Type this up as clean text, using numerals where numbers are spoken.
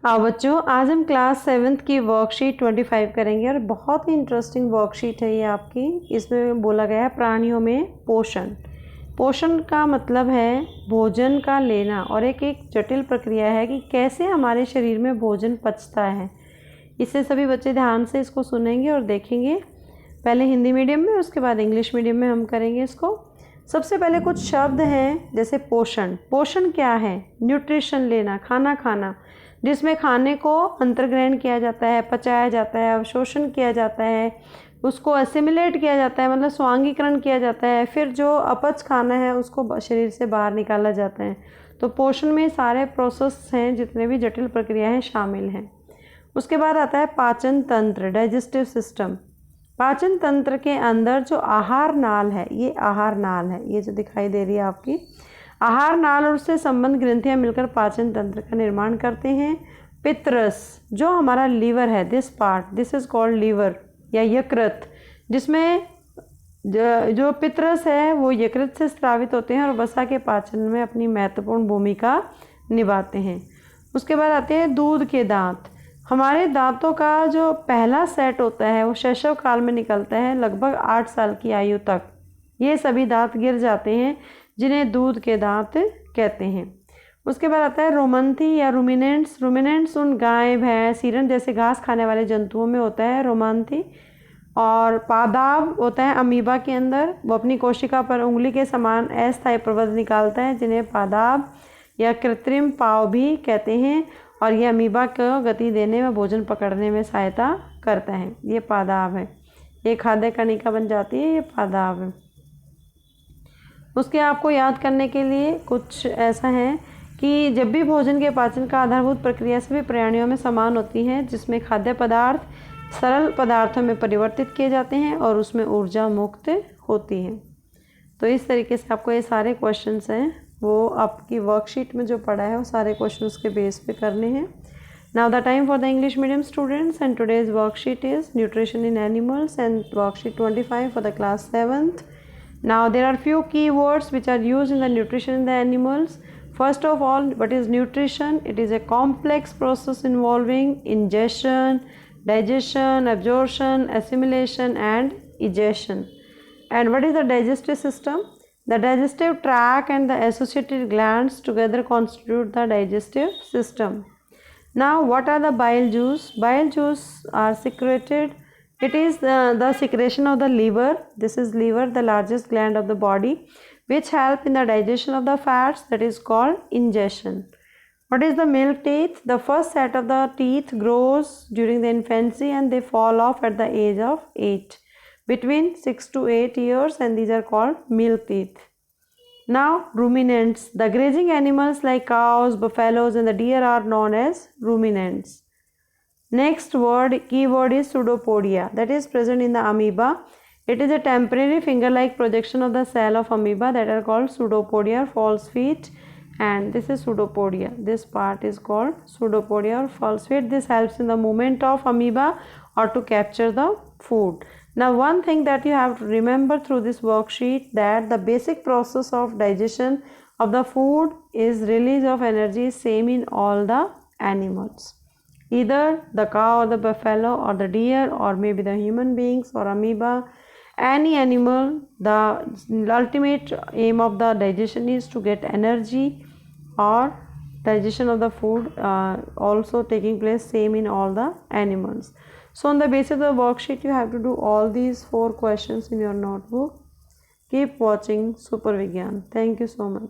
हाँ बच्चों, आज हम क्लास 7th की वर्कशीट 25 करेंगे और बहुत ही इंटरेस्टिंग वर्कशीट है ये आपकी। इसमें बोला गया है प्राणियों में पोषण। पोषण का मतलब है भोजन का लेना और एक जटिल प्रक्रिया है कि कैसे हमारे शरीर में भोजन पचता है। इससे सभी बच्चे ध्यान से इसको सुनेंगे और देखेंगे। पहले हिंदी मीडियम में, उसके बाद इंग्लिश मीडियम में हम करेंगे इसको। सबसे पहले कुछ शब्द हैं जैसे पोषण। पोषण क्या है? न्यूट्रिशन लेना, खाना खाना, जिसमें खाने को अंतर्ग्रहण किया जाता है, पचाया जाता है, अवशोषण किया जाता है, उसको असिमिलेट किया जाता है, मतलब स्वांगीकरण किया जाता है, फिर जो अपच खाना है उसको शरीर से बाहर निकाला जाता है। तो पोषण में सारे प्रोसेस हैं, जितने भी जटिल प्रक्रियाएं शामिल हैं। उसके बाद आता है पाचन तंत्र, डाइजेस्टिव सिस्टम। पाचन तंत्र के अंदर जो आहार नाल है, ये आहार नाल है, ये जो दिखाई दे रही है आपकी, आहार नाल और उससे संबंध ग्रंथियां मिलकर पाचन तंत्र का निर्माण करते हैं। पित्रस, जो हमारा लीवर है, this part, this is called liver या यकृत, जिसमें जो पित्रस है वो यकृत से स्रावित होते हैं और वसा के पाचन में अपनी महत्वपूर्ण भूमिका निभाते हैं। उसके बाद आते हैं दूध के दांत। हमारे दांतों का जो पहला सेट होता है वो शैशव काल में निकलता है, लगभग 8 साल की आयु तक ये सभी दांत गिर जाते हैं, जिन्हें दूध के दांत कहते हैं। उसके बाद आता है रोमंथी या रूमिनेंट्स। रूमिनेंट्स उन गाय, भैंस, हिरण जैसे घास खाने वाले जंतुओं में होता है रोमंथी। और पादाब होता है अमीबा के अंदर, वो अपनी कोशिका पर उंगली के समान अस्थायी प्रबंध निकालता है, जिन्हें पादाब या कृत्रिम पाव भी कहते हैं। और ये अमीबा को गति देने में, भोजन पकड़ने में सहायता करता है। ये पादाब है, ये खाद्य कणिका बन जाती है, ये पादाब है। उसके आपको याद करने के लिए कुछ ऐसा है कि जब भी भोजन के पाचन का आधारभूत प्रक्रिया सभी प्राणियों में समान होती है, जिसमें खाद्य पदार्थ सरल पदार्थों में परिवर्तित किए जाते हैं और उसमें ऊर्जा मुक्त होती है। तो इस तरीके से आपको ये सारे क्वेश्चंस हैं वो आपकी वर्कशीट में जो पढ़ा है वो सारे क्वेश्चन उसके बेस पे करने हैं। Now the time for the English medium students and today's worksheet is nutrition in animals and worksheet 25 for the class 7th. Now there are few keywords which are used in the nutrition in the animals. First of all, what is nutrition? It is a complex process involving ingestion, digestion, absorption, assimilation and egestion. And what is the digestive system? The digestive tract and the associated glands together constitute the digestive system. Now what are the bile juice? Bile juice are secreted. It is the secretion of the liver. This is liver, the largest gland of the body, which help in the digestion of the fats, that is called ingestion. What is the milk teeth? The first set of the teeth grows during the infancy and they fall off at the age of 8, between 6 to 8 years, and these are called milk teeth. Now ruminants, the grazing animals like cows, buffaloes and the deer are known as ruminants. Next keyword is pseudopodia, that is present in the amoeba. It is a temporary finger-like projection of the cell of amoeba that are called pseudopodia or false feet, and this is pseudopodia. This part is called pseudopodia or false feet. This helps in the movement of amoeba or to capture the food. Now one thing that you have to remember through this worksheet, that the basic process of digestion of the food is release of energy, same in all the animals. Either the cow or the buffalo or the deer or maybe the human beings or amoeba, any animal, the ultimate aim of the digestion is to get energy, or digestion of the food also taking place same in all the animals. So on the basis of the worksheet you have to do all these 4 questions in your notebook. Keep watching Super Vigyan. Thank you so much.